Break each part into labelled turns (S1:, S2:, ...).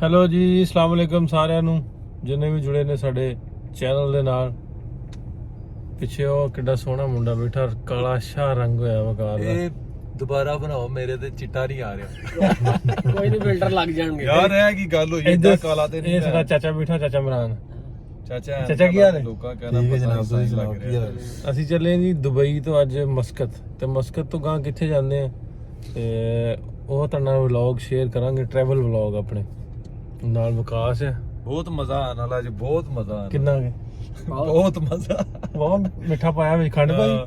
S1: Hello ਜੀ, ਅਸਲਾਮ ਵਾਲੇਕਮ ਸਾਰਿਆਂ ਨੂੰ ਜਿੰਨੇ ਵੀ ਜੁੜੇ ਨੇ ਸਾਡੇ ਚੈਨਲ ਦੇ ਨਾਲ। ਪਿੱਛੇ ਉਹ ਕਿੱਡਾ ਸੋਹਣਾ ਮੁੰਡਾ ਬੈਠਾ, ਕਾਲਾ ਸ਼ਾਹ ਰੰਗ ਹੋਇਆ ਵਕਾਰ ਦਾ।
S2: ਇਹ ਦੁਬਾਰਾ ਬਣਾਓ, ਮੇਰੇ ਤੇ ਚਿੱਟਾ ਨਹੀਂ ਆ ਰਿਹਾ।
S3: ਕੋਈ ਨਹੀਂ ਫਿਲਟਰ ਲੱਗ ਜਾਣਗੇ
S2: ਯਾਰ ਇਹ ਕੀ ਗੱਲ ਹੋਈ, ਇੱਦਾਂ ਕਾਲਾ ਤੇ ਨਹੀਂ।
S1: ਇਹ ਸਾਡਾ ਚਾਚਾ ਬੈਠਾ, ਚਾਚਾ ਇਮਰਾਨ।
S2: ਚਾਚਾ
S1: ਕੀ ਹਾਲ ਹੈ?
S2: ਲੋਕਾਂ ਕਹਿਣਾ ਪਤਾ ਨਹੀਂ ਲੱਗ ਰਿਹਾ।
S1: ਅਸੀਂ ਚੱਲੇ ਜੀ ਦੁਬਈ ਤੋਂ ਅੱਜ ਮਸਕਤ, ਤੇ ਮਸਕਤ ਤੋਂ ਗਾਂ ਕਿੱਥੇ ਜਾਂਦੇ ਆ ਤੇ ਉਹ ਤੁਹਾਡੇ ਨਾਲ ਵਲੌਗ ਸ਼ੇਅਰ ਕਰਾਂਗੇ, ਟਰੈਵਲ ਵਲੌਗ ਆਪਣੇ ਨਾਲ। ਵਿਕਾਸ ਹੈ,
S2: ਬਹੁਤ ਮਜ਼ਾ ਆਣ ਵਾਲਾ ਜੀ, ਬਹੁਤ ਮਜ਼ਾ ਆਣਾ।
S1: ਕਿੰਨਾ ਕੇ
S2: ਬਹੁਤ ਮਜ਼ਾ,
S1: ਬਹੁਤ ਮਿੱਠਾ ਪਾਇਆ ਵਿੱਚ ਖੰਡ ਪਾਈ।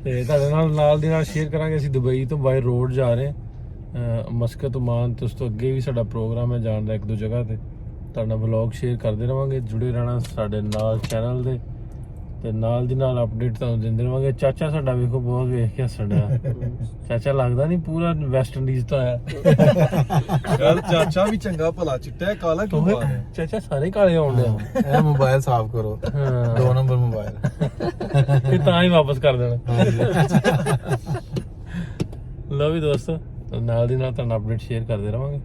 S1: ਤੇ ਤੁਹਾਡੇ ਨਾਲ ਦੀ ਨਾਲ ਸ਼ੇਅਰ ਕਰਾਂਗੇ। ਅਸੀਂ ਦੁਬਈ ਤੋਂ ਬਾਈ ਰੋਡ ਜਾ ਰਹੇ ਮਸਕਤ ਉਮਾਨ, ਤੇ ਉਸ ਤੋਂ ਅੱਗੇ ਵੀ ਸਾਡਾ ਪ੍ਰੋਗਰਾਮ ਹੈ ਜਾਣ ਦਾ, ਇੱਕ ਦੋ ਜਗ੍ਹਾ ਤੇ। ਤੁਹਾਡੇ ਨਾਲ ਵਲੌਗ ਸ਼ੇਅਰ ਕਰਦੇ ਰਵਾਂਗੇ, ਜੁੜੇ ਰਹਿਣਾ ਸਾਡੇ ਨਾਲ ਚੈਨਲ ਦੇ, ਤੇ ਨਾਲ ਦੀ ਨਾਲ ਅਪਡੇਟ ਤੁਹਾਨੂੰ ਦਿੰਦੇ ਰਵਾਂਗੇ। ਚਾਚਾ ਸਾਡਾ ਵੇਖੋ ਬਹੁਤ ਵੇਖ ਕੇ ਹੱਸਣ ਡਿਆ। ਚਾਚਾ ਲੱਗਦਾ ਨਹੀਂ ਪੂਰਾ ਵੈਸਟ ਇੰਡੀਜ਼ ਤੋਂ ਆਇਆ।
S2: ਯਾਰ ਚਾਚਾ ਵੀ ਚੰਗਾ ਭਲਾ, ਚਿੱਟਾ ਕਾਲਾ ਕਿਉਂ ਪਾ ਰਿਹਾ?
S1: ਚਾਚਾ ਸਾਰੇ ਕਾਲੇ ਆਉਣ ਡਿਆ।
S4: ਇਹ ਮੋਬਾਈਲ ਸਾਫ਼ ਕਰੋ, 2 ਨੰਬਰ ਮੋਬਾਈਲ
S1: ਇਹ ਤਾਂ ਹੀ ਵਾਪਸ ਕਰ ਦੇਣਾ। ਲਓ ਵੀ ਦੋਸਤੋ, ਨਾਲ ਦੀ ਨਾਲ ਤੁਹਾਨੂੰ ਅਪਡੇਟ ਸ਼ੇਅਰ ਕਰਦੇ ਰਵਾਂਗੇ।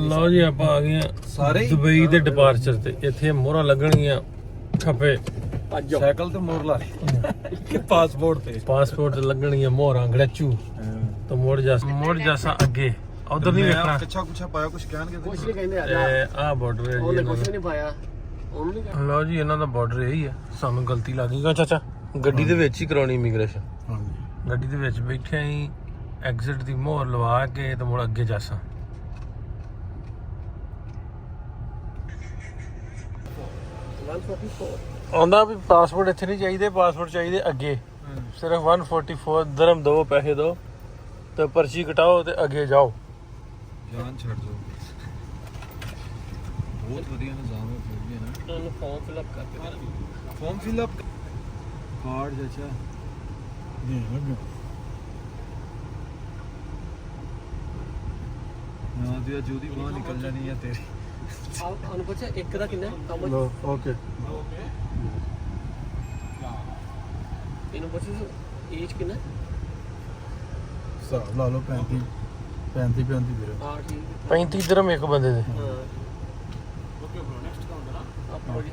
S1: ਲਓ ਜੀ, ਆਪਾਂ ਆ ਗਏ
S2: ਸਾਰੇ
S1: ਦੁਬਈ ਦੇ ਡਿਪਾਰਚਰ ਤੇ। ਇੱਥੇ ਮੋਹਰਾਂ ਲੱਗਣਗੀਆਂ ਠੱਪੇ,
S2: ਸਾਈਕਲ ਤੇ ਮੋੜ ਲਾ ਕਿ ਪਾਸਪੋਰਟ
S1: ਤੇ ਲੱਗਣਗੀਆਂ ਮੋਹਰਾਂ ਗੜਚੂ। ਤਾਂ ਮੁੜ ਜਾਸਾ ਅੱਗੇ, ਉਧਰ ਨਹੀਂ ਵੇਖਣਾ।
S2: ਕੱਚਾ ਕੁਛਾ ਪਾਇਆ, ਕੁਛ ਕਹਿਣਗੇ
S3: ਕੁਛ ਨਹੀਂ ਕਹਿੰਦੇ ਆ।
S1: ਆਹ ਬਾਰਡਰ ਹੈ
S3: ਉਹਨੇ
S1: ਜੀ
S3: ਕੁਛ ਵੀ ਨਹੀਂ ਪਾਇਆ, ਉਹਨੂੰ ਨਹੀਂ।
S1: ਲਓ ਜੀ, ਇਹਨਾਂ ਦਾ ਬਾਰਡਰ ਇਹੀ ਆ। ਸਾਨੂੰ ਗਲਤੀ ਲੱਗ ਗਈ ਚਾਚਾ, ਗੱਡੀ ਦੇ ਵਿੱਚ ਹੀ ਕਰਾਉਣੀ ਇਮੀਗ੍ਰੇਸ਼ਨ। ਗੱਡੀ ਦੇ ਵਿੱਚ ਬੈਠਿਆ ਹੀ ਐਗਜ਼ਿਟ ਦੀ ਮੋਹਰ ਲਵਾ ਕੇ ਤੇ ਮੁੜ ਅੱਗੇ ਜਾਸਾਂ। ਆਉਂਦਾ ਵੀ ਪਾਸਪੋਰਟ ਇੱਥੇ ਨਹੀਂ ਚਾਹੀਦੇ, ਪਾਸਪੋਰਟ ਚਾਹੀਦੇ ਅੱਗੇ। ਸਿਰਫ 144 ਦਰਮ ਦੋ, ਪੈਸੇ ਦੋ ਤੇ ਪਰਚੀ ਕਟਾਓ ਤੇ ਅੱਗੇ ਜਾਓ।
S2: ਜਾਨ ਛੱਡ ਦੋ। ਬਹੁਤ ਵਧੀਆ ਨਿਜ਼ਾਮ ਹੈ ਫਿਰ ਵੀ ਨਾ।
S3: ਉਹਨੂੰ ਫਾਰਮ ਫਿਲ ਅਪ ਕਰਕੇ
S2: ਫਾਰਮ ਫਿਲ ਅਪ ਕਾਰਡ ਜੱਚਾ ਨਾ ਦਿਆ ਜੋਦੀ ਬਾਹਰ ਨਿਕਲ ਜਾਣੀ ਹੈ ਤੇਰੀ।
S3: ਆਪ ਉਹਨੂੰ ਪੁੱਛਿਆ ਇੱਕ ਦਾ ਕਿੰਨਾ ਕੰਮ।
S4: ਓਕੇ
S3: ਇਹਨੂੰ ਪੁੱਛਿਆ ਏਜ ਕਿੰਨਾ।
S4: ਹਿਸਾਬ ਲਾ ਲਓ 35 ਵੀਰੇ।
S3: ਹਾਂ ਠੀਕ
S1: 35 ਦਰਮ ਇੱਕ ਬੰਦੇ ਦੇ।
S3: ਹਾਂ okay bro, next counter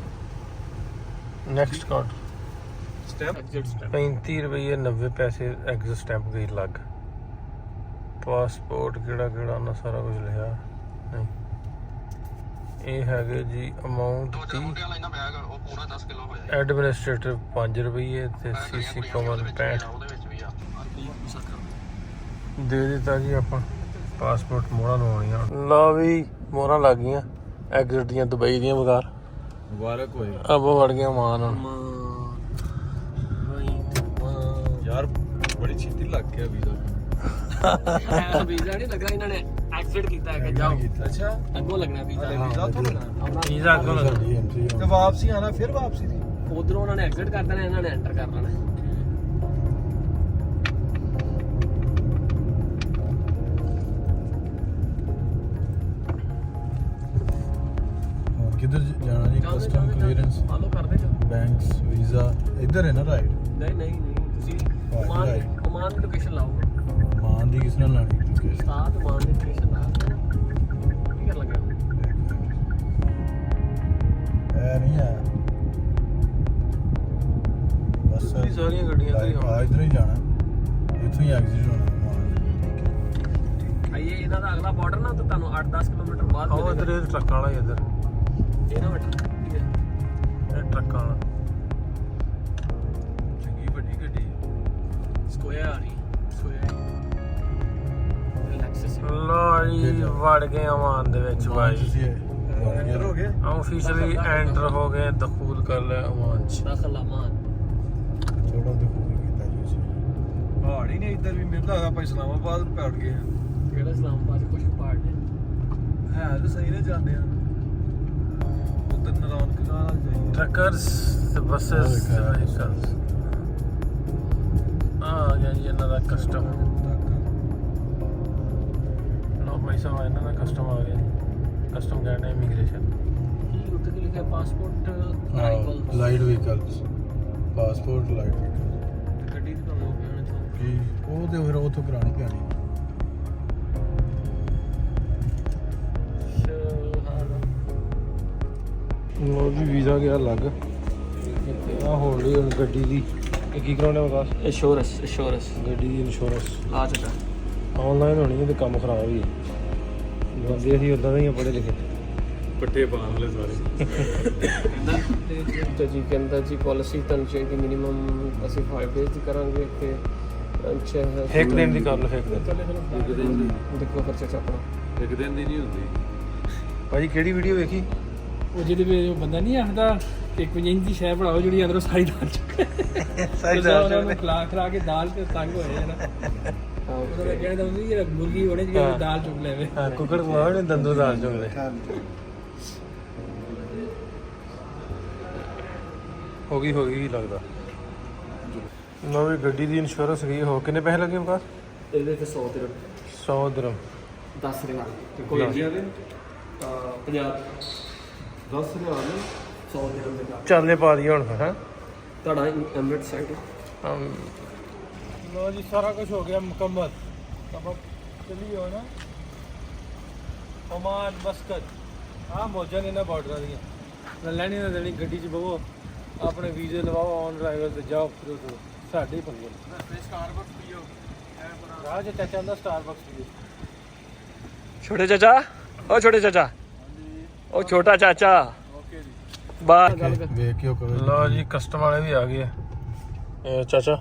S1: next count
S2: step
S3: exit step
S1: 35 ਰੁਪਏ 90 ਪੈਸੇ ਐਗਜ਼ਿਟ ਸਟੈਂਪ ਗਈ ਲੱਗ। ਪਾਸਪੋਰਟ ਕਿਹੜਾ ਉਹਨਾਂ ਸਾਰਾ ਕੁਝ ਲਿਖਿਆ ਨਹੀਂ। ਇਹ ਹੈਗੇ ਜੀ ਅਮਾਉਂਟ ਦੀ ਐਡਮਿਨਿਸਟ੍ਰੇਟਿਵ 5 ਰੁਪਏ ਤੇ ਸੀਸੀ ਕਮਨ 65 ਦੇ ਦਿੱਤਾ ਜੀ। ਆਪਾਂ ਪਾਸਪੋਰਟ ਮੋਹਰਾਂ ਲਵਾਉਣੀਆਂ। ਲਓ ਵੀ ਮੋਹਰਾਂ ਲੱਗ ਗਈਆਂ ਐਗਜ਼ਿਟ ਦੀਆਂ ਦੁਬਈ ਦੀਆਂ। ਵਗਾਰ
S2: ਮੁਬਾਰਕ ਹੋਏ
S1: ਆਪਾਂ ਵੜ ਗਏ ਮਾਨ ਹੁਣ।
S2: ਯਾਰ ਬੜੀ ਛੇਤੀ ਲੱਗ ਗਿਆ ਵੀਜ਼ਾ।
S3: ਵੀਜ਼ਾ ਨਹੀਂ ਲੱਗਾ, ਇਹਨਾਂ ਨੇ ਐਗਜ਼ਿਟ ਕੀਤਾ ਹੈ। ਜਾਓ
S2: ਅੱਛਾ,
S3: ਅੱਗੋਂ ਲੱਗਣਾ ਵੀਜ਼ਾ।
S2: ਵੀਜ਼ਾ ਤੋਂ ਲੱਗਣਾ
S1: ਵੀਜ਼ਾ ਅੱਗੋਂ ਲੱਗਣਾ।
S4: ਸਾਡੀ ਐਂਟਰੀ
S2: ਤੇ ਵਾਪਸੀ ਆਣਾ, ਫਿਰ ਵਾਪਸੀ ਦੀ
S3: ਉਧਰੋਂ ਉਹਨਾਂ ਨੇ ਐਗਜ਼ਿਟ ਕਰ ਦੇਣਾ, ਇਹਨਾਂ ਨੇ ਐਂਟਰ ਕਰ ਲੈਣਾ।
S4: ਹੁਣ ਕਿੱਧਰ ਜਾਣਾ ਜੀ? ਕਸਟਮ ਕਲੀਅਰੈਂਸ,
S3: ਫਾਲੋ ਕਰਦੇ ਜਾਓ।
S4: ਬੈਂਕਸ, ਵੀਜ਼ਾ ਇੱਧਰ ਹੈ ਨਾ ਰਾਈਟ?
S3: ਨਹੀਂ ਤੁਸੀਂ ਓਮਾਨ ਦੀ ਲੋਕੇਸ਼ਨ ਲਾਓ।
S4: ਮਾਨ ਦੀ ਕਿਸ ਨਾਲ ਲਾਣੀ?
S3: ਉਸਤਾਦ ਓਮਾਨ ਦੀ ਲੋਕੇਸ਼ਨ ਲਾ ਕੀ ਕਰ ਲੱਗਾ।
S4: ਇਹ ਨਹੀਂ ਆ
S1: ਸਾਰੀਆਂ ਗੱਡੀਆਂ ਤੇ
S4: ਆ ਇਧਰ ਹੀ ਜਾਣਾ, ਇੱਥੋਂ ਹੀ ਐਗਜ਼ਿਟ ਹੋਣਾ
S3: ਆਈਏ ਇਹਨਾਂ ਦਾ ਅਗਲਾ ਬਾਰਡਰ ਨਾ ਤਾਂ ਤੁਹਾਨੂੰ 8-10 ਕਿਲੋਮੀਟਰ ਬਾਅਦ
S1: ਆਹ ਇੱਧਰ ਇਹ ਟਰੱਕਾਂ ਵਾਲਾ ਹੀ ਇੱਧਰ
S3: ਇਹ ਨਾ ਬੈਠਾ
S1: ਇਹ ਟਰੱਕਾਂ ਵਾਲਾ
S2: ਚੰਗੀ ਵੱਡੀ ਗੱਡੀ ਹੈ।
S3: ਸਕੋਇਆ ਆ ਰਹੀ ਸਕੋਇਆ ਲੈਕਸਸ
S1: ਲੋ ਜੀ ਵੜ ਗਏ ਅਮਾਨ ਦੇ ਵਿੱਚ ਭਾਈ
S2: ਐਂਟਰ ਹੋ ਗਏ।
S1: ਆਫੀਸ਼ੀਅਲੀ ਐਂਟਰ ਹੋ ਗਏ, ਦਖੂਲ ਕਰ ਲਿਆ ਅਮਾਨ ਚ।
S3: ਦਾਖਲ ਅਮਾਨ
S4: ਥੋੜਾ ਦੁਖੂਰ ਕੀਤਾ ਜੀ ਅਸੀਂ।
S2: ਪਹਾੜ ਹੀ ਨਹੀਂ ਇੱਧਰ ਵੀ, ਮੈਨੂੰ ਲੱਗਦਾ ਆਪਾਂ ਇਸਲਾਮਾਬਾਦ ਨੂੰ ਪਹੁੰਚ ਗਏ ਹਾਂ।
S3: ਕਿਹੜਾ ਇਸਲਾਮਾਬਾਦ ਚ ਕੁਝ ਪਹਾੜ ਨੇ
S2: ਹੈ ਤਾਂ ਸਹੀ ਨੇ ਜਾਂਦੇ ਆ ਉਧਰ ਨਰੌਨ ਕਨਾਲ ਜਾਈਏ।
S1: ਟਰੱਕਰਸ ਤੇ ਬੱਸਸ ਤੇ ਵਹੀਕਲਸ ਆ ਗਿਆ ਜੀ ਇਹਨਾਂ ਦਾ ਕਸਟਮ। ਲੋ ਭਾਈ ਸਾਹਿਬ ਇਹਨਾਂ ਦਾ ਕਸਟਮ ਆ ਗਿਆ, ਕਸਟਮ ਕਹਿੰਦੇ ਇਮੀਗ੍ਰੇਸ਼ਨ।
S3: ਕੀ ਉੱਤੇ ਕੀ ਲਿਖਿਆ passport arrival
S4: light vehicles, passport light vehicle
S3: ਗੱਡੀ ਦੀ ਤੁਹਾਨੂੰ ਹੋ ਗਿਆ ਇੱਥੋਂ
S4: ਕੀ ਉਹ ਤੇ ਫਿਰ ਉੱਥੋਂ ਕਰਾਣੀ ਪੈਣੀ।
S1: ਲੋ ਜੀ ਵੀਜ਼ਾ ਗਿਆ ਲੱਗ ਆ ਹੋਣ ਲਈ ਹੁਣ ਗੱਡੀ ਦੀ ਇਹ ਕੀ ਕਰਾਉਣਾ ਵਿਕਾਸ?
S3: ਇੰਸ਼ੋਰੈਂਸ
S1: ਗੱਡੀ ਦੀ ਇੰਸ਼ੋਰੈਂਸ
S3: ਲਾ ਚੁੱਕਾ
S1: ਆਨਲਾਈਨ ਹੋਣੀ ਹੈ ਤੇ ਕੰਮ ਖਰਾਬ ਹੀ ਹੈ। ਬੰਦੇ ਅਸੀਂ ਉਦਾਂ ਦੇ ਹੀ ਆ ਪੜ੍ਹੇ ਲਿਖੇ।
S2: ਪੱਟੇ ਪਾਣ ਵਾਲੇ ਸਾਰੇ।
S3: ਤੇ ਜੀ ਕਹਿੰਦਾ ਜੀ ਪਾਲਿਸੀ ਤੁਹਾਨੂੰ ਚਾਹੀਦੀ ਮਿਨੀਮਮ ਅਸੀਂ 5 ਡੇਜ਼ ਦੀ ਕਰਾਂਗੇ ਤੇ ਅੱਛਾ
S1: ਇੱਕ ਦਿਨ ਦੀ ਕਰ ਲਓ, ਇੱਕ ਦਿਨ।
S2: ਇੱਕ ਦਿਨ ਦੀ,
S3: ਦੇਖੋ ਖਰਚਾ ਆਪਣਾ
S2: ਇੱਕ ਦਿਨ ਦੀ ਨਹੀਂ ਹੁੰਦੀ।
S1: ਭਾਜੀ ਕਿਹੜੀ ਵੀਡੀਓ ਵੇਖੀ?
S5: ਉਹ ਜਿਹਦੇ ਵਿੱਚ ਉਹ ਬੰਦਾ ਨਹੀਂ ਆਖਦਾ ਕਿ ਕੋਈ ਇੰਜ ਦੀ ਸ਼ੈ ਬਣਾਓ ਜਿਹੜੀ ਅੰਦਰੋਂ ਸਾਰੀ ਦਾਲ ਚੁੱਕੇ ਉਹਨਾਂ ਨੂੰ ਖਲਾ ਕੇ ਦਾਲ ਤੇ ਤੰਗ ਹੋਏ ਹੈ ਨਾ ਉਹਦਾ ਮੈਂ ਕਹਿੰਦਾ ਹੁੰਦਾ ਜਿਹੜਾ ਮੁਰਗੀ ਹੋਣੇ ਜਿਹੜੀ ਦਾਲ ਚੁੱਕ ਲੈਵੇ।
S1: ਹਾਂ ਕੁੱਕੜ ਖਵਾਉਣੇ ਨੇ ਦੰਦੋ ਦਾਲ ਚੋਲੇ। ਹੋ ਗਈ ਲੱਗਦਾ। ਨਵੀਂ ਗੱਡੀ ਦੀ ਇੰਸ਼ੋਰੈਂਸ ਗਈ ਹੋ ਕਿੰਨੇ ਪੈਸੇ ਲੱਗੇ ਵਿਕਾਸ?
S3: ਇਹਦੇ ਤੇ 100 ਦਿਨ
S1: 100 ਦਿਰਹਮ
S3: 10 ਰਿਆਲ ਤੇ ਕੋਈ ਇੰਡੀਆ ਦੇ 50
S2: 10 ਹਜ਼ਾਰ ਨੇ
S3: 100 ਦਿਨ ਦੇ ਨਾਲ
S1: ਚੱਲੇ ਪਾ ਦਈਏ ਹੁਣ ਫਿਰ ਹੈਂ?
S3: ਤੁਹਾਡਾ ਐਮਰੇਟ ਸਾਈਡ
S1: ਲੋ ਜੀ ਸਾਰਾ ਕੁਝ ਹੋ ਗਿਆ ਮੁਕੰਮਲ। ਆਪਾਂ ਚੱਲੀ ਹੋ ਨਾ ਓਮਾਨ ਮਸਕਤ ਆ ਮੌਜਾਂ ਨੇ ਨਾ ਬਾਰਡਰਾਂ ਦੀਆਂ ਨਾ ਲੈਣੀ ਨਾ ਦੇਣੀ। ਗੱਡੀ 'ਚ ਬਵੋ ਆਪਣੇ ਵੀਜ਼ੇ ਲਵਾਓ ਔਨ ਅਰਾਈਵਲ ਤੇ ਜਾਓ ਫਿਰ ਉਧਰ ਸਾਡੇ ਹੀ ਪੰਗੇ ਨੇ।
S2: ਸਟਾਰਬਕਸ ਪੀਓ
S1: ਰਾਹ 'ਚ ਚਾਚਾ ਦਾ ਸਟਾਰਬਕਸ ਪੀਓ।
S3: ਛੋਟੇ ਚਾਚਾ ਉਹ ਛੋਟੇ ਚਾਚਾ ਉਹ ਛੋਟਾ ਚਾਚਾ
S2: ਓਕੇ ਜੀ।
S3: ਬਾਹਰ
S4: ਵੇਖ ਕੇ ਉਹ ਕਰੋ।
S1: ਲੋ ਜੀ ਕਸਟਮ ਵਾਲੇ ਵੀ ਆ ਗਏ ਆ। ਚਾਚਾ